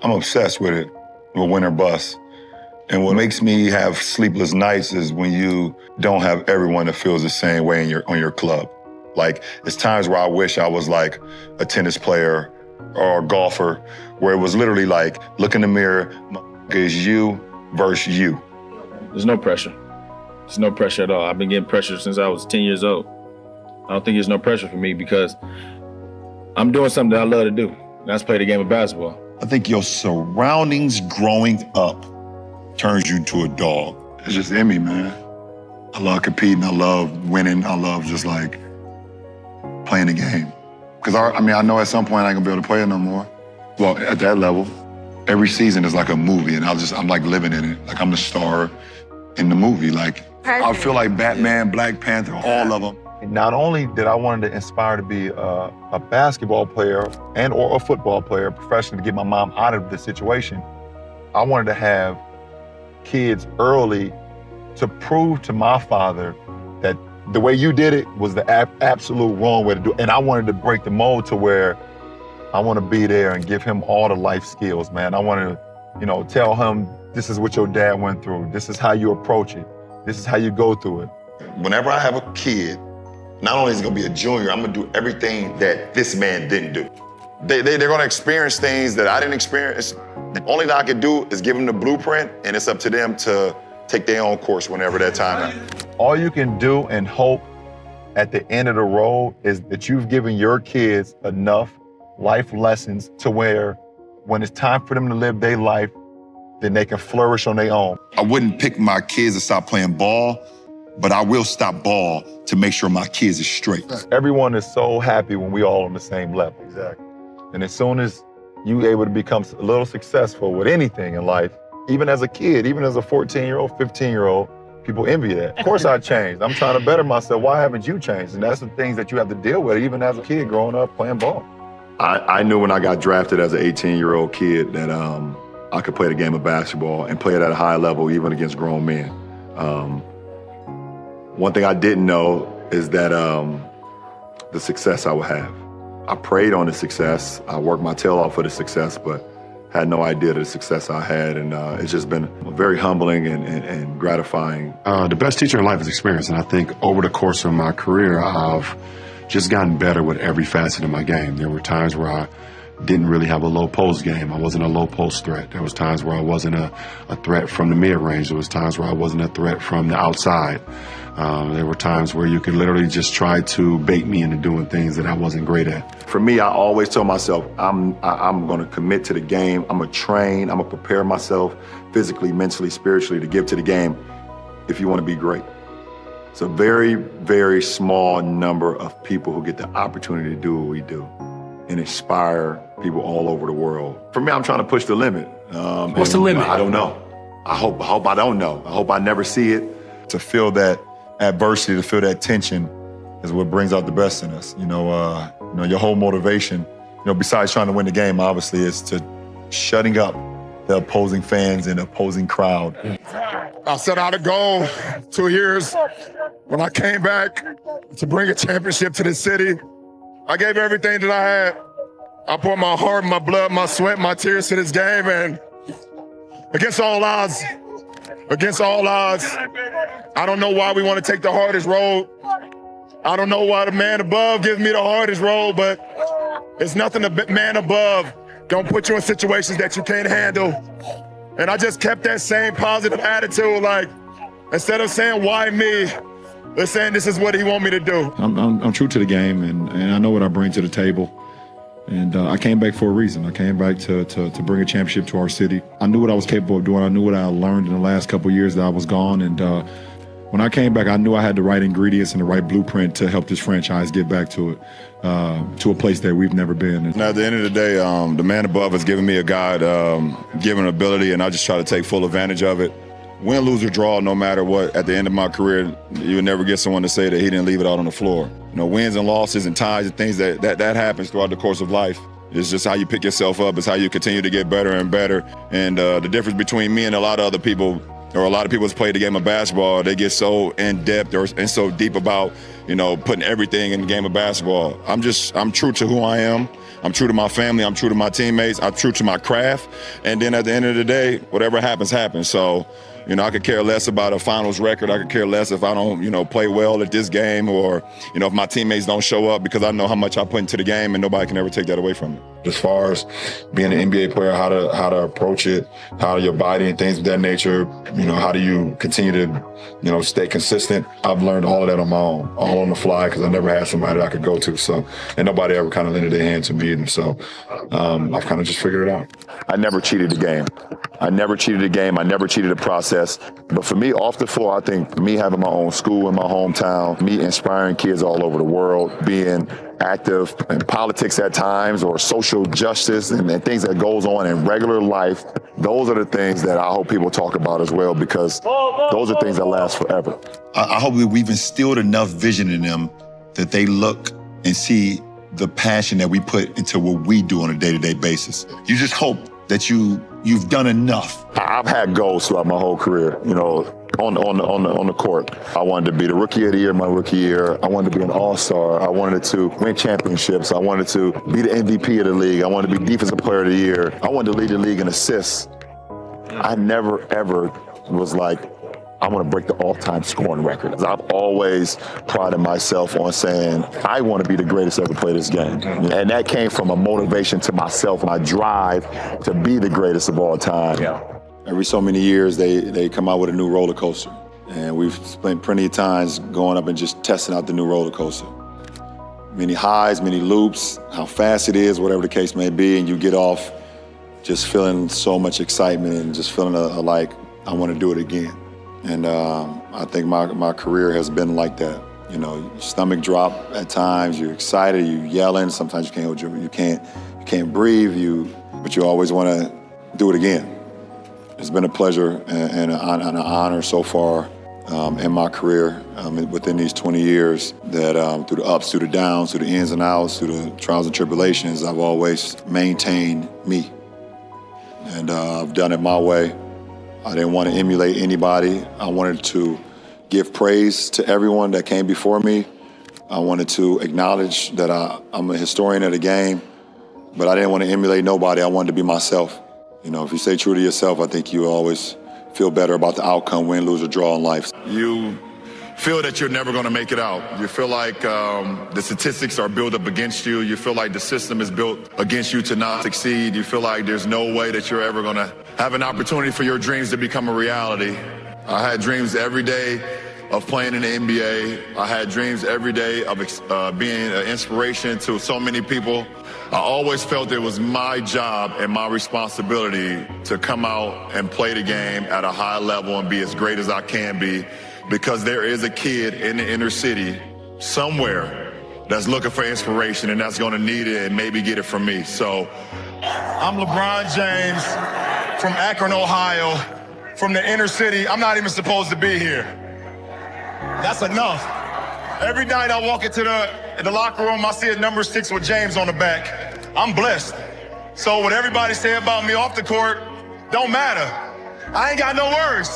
I'm obsessed with it, with win or bust. And what makes me have sleepless nights is when you don't have everyone that feels the same way on your club. Like, it's times where I wish I was like a tennis player or a golfer, where it was literally like, look in the mirror, it's you versus you. There's no pressure. There's no pressure at all. I've been getting pressure since I was 10 years old. I don't think there's no pressure for me because I'm doing something that I love to do. And that's play the game of basketball. I think your surroundings growing up turns you into a dog. It's just in me, man. I love competing, I love winning, I love just like playing the game. Because I know at some point I ain't gonna be able to play it no more. Well, at that level, every season is like a movie and I'm like living in it. Like I'm the star in the movie. Like, I feel like Batman, Black Panther, all of them. Not only did I want to inspire to be a basketball player and or a football player professionally to get my mom out of the situation, I wanted to have kids early to prove to my father that the way you did it was the absolute wrong way to do it. And I wanted to break the mold to where I want to be there and give him all the life skills, man. I want to, tell him this is what your dad went through. This is how you approach it. This is how you go through it. Whenever I have a kid, not only is he gonna be a junior, I'm gonna do everything that this man didn't do. They're gonna experience things that I didn't experience. The only thing I can do is give them the blueprint, and it's up to them to take their own course whenever that time happens. All you can do and hope at the end of the road is that you've given your kids enough life lessons to where when it's time for them to live their life, then they can flourish on their own. I wouldn't pick my kids to stop playing ball, but I will stop ball to make sure my kids are straight. Everyone is so happy when we all on the same level. Exactly. And as soon as you able to become a little successful with anything in life, even as a kid, even as a 14-year-old, 15-year-old, people envy that. Of course I changed. I'm trying to better myself. Why haven't you changed? And that's the things that you have to deal with, even as a kid growing up playing ball. I knew when I got drafted as an 18-year-old kid that I could play the game of basketball and play it at a high level, even against grown men. One thing I didn't know is that the success I would have. I prayed on the success. I worked my tail off for the success, but had no idea the success I had. And it's just been very humbling and gratifying. The best teacher in life is experience. And I think over the course of my career, I've just gotten better with every facet of my game. There were times where I didn't really have a low post game. I wasn't a low post threat. There was times where I wasn't a threat from the mid range. There was times where I wasn't a threat from the outside. There were times where you could literally just try to bait me into doing things that I wasn't great at. For me, I always told myself, I'm going to commit to the game. I'm going to train. I'm going to prepare myself physically, mentally, spiritually to give to the game if you want to be great. It's a very, very small number of people who get the opportunity to do what we do and inspire people all over the world. For me, I'm trying to push the limit. What's the limit? I don't know. I hope I don't know. I hope I never see it. To feel that adversity, to feel that tension is what brings out the best in us. Your whole motivation, besides trying to win the game, obviously, is to shutting up the opposing fans and opposing crowd. I set out a goal 2 years. When I came back to bring a championship to this city, I gave everything that I had. I poured my heart, my blood, my sweat, my tears to this game, and against all odds, I don't know why we want to take the hardest road. I don't know why the man above gives me the hardest road, but it's nothing the man above don't put you in situations that you can't handle. And I just kept that same positive attitude, like, instead of saying, why me? They're saying this is what he want me to do. I'm true to the game, and I know what I bring to the table. And I came back for a reason. I came back to bring a championship to our city. I knew what I was capable of doing. I knew what I learned in the last couple of years that I was gone. And when I came back, I knew I had the right ingredients and the right blueprint to help this franchise get back to it, to a place that we've never been. And at the end of the day, the man above has given me a God given ability, and I just try to take full advantage of it. Win, lose, or draw, no matter what, at the end of my career, you'll never get someone to say that he didn't leave it out on the floor. Wins and losses and ties and things that happens throughout the course of life. It's just how you pick yourself up. It's how you continue to get better and better. And the difference between me and a lot of other people, or a lot of people that's played the game of basketball, they get so in-depth and so deep about, putting everything in the game of basketball. I'm true to who I am. I'm true to my family. I'm true to my teammates. I'm true to my craft. And then at the end of the day, whatever happens, happens. So, I could care less about a finals record. I could care less if I don't, play well at this game, or, if my teammates don't show up, because I know how much I put into the game and nobody can ever take that away from me. As far as being an NBA player, how to approach it, how your body and things of that nature, how do you continue to, stay consistent? I've learned all of that on my own, all on the fly, because I never had somebody that I could go to. So, and nobody ever kind of lended their hand to me. And so I've kind of just figured it out. I never cheated the game. I never cheated the game. I never cheated the process. But for me, off the floor, I think me having my own school in my hometown, me inspiring kids all over the world, being active in politics at times, or social justice and things that goes on in regular life, those are the things that I hope people talk about as well, because those are things that last forever. I hope that we've instilled enough vision in them that they look and see the passion that we put into what we do on a day-to-day basis. You just hope that you've done enough. I've had goals throughout my whole career, on the court. I wanted to be the rookie of the year my rookie year. I wanted to be an all-star. I wanted to win championships. I wanted to be the MVP of the league. I wanted to be defensive player of the year. I wanted to lead the league in assists. I never, ever was like, I want to break the all-time scoring record. I've always prided myself on saying, I want to be the greatest to ever play this game. And that came from a motivation to myself, my drive to be the greatest of all time. Yeah. Every so many years, they come out with a new roller coaster. And we've spent plenty of times going up and just testing out the new roller coaster. Many highs, many loops, how fast it is, whatever the case may be, and you get off just feeling so much excitement and just feeling like I want to do it again. And I think my career has been like that. Your stomach drop at times. You're excited. You're yelling. Sometimes you can't breathe. But you always want to do it again. It's been a pleasure and an honor so far in my career within these 20 years. That through the ups, through the downs, through the ins and outs, through the trials and tribulations, I've always maintained me, and I've done it my way. I didn't want to emulate anybody. I wanted to give praise to everyone that came before me. I wanted to acknowledge that I'm a historian of the game, but I didn't want to emulate nobody. I wanted to be myself. If you stay true to yourself, I think you always feel better about the outcome, win, lose, or draw in life. You feel that you're never going to make it out. You feel like the statistics are built up against you. You feel like the system is built against you to not succeed. You feel like there's no way that you're ever going to have an opportunity for your dreams to become a reality. I had dreams every day of playing in the NBA. I had dreams every day of being an inspiration to so many people. I always felt it was my job and my responsibility to come out and play the game at a high level and be as great as I can be, because there is a kid in the inner city somewhere that's looking for inspiration, and that's going to need it and maybe get it from me. So I'm LeBron James from Akron, Ohio, from the inner city. I'm not even supposed to be here. That's enough. Every night I walk into the locker room, I see a number 6 with James on the back. I'm blessed. So what everybody say about me off the court don't matter. I ain't got no words.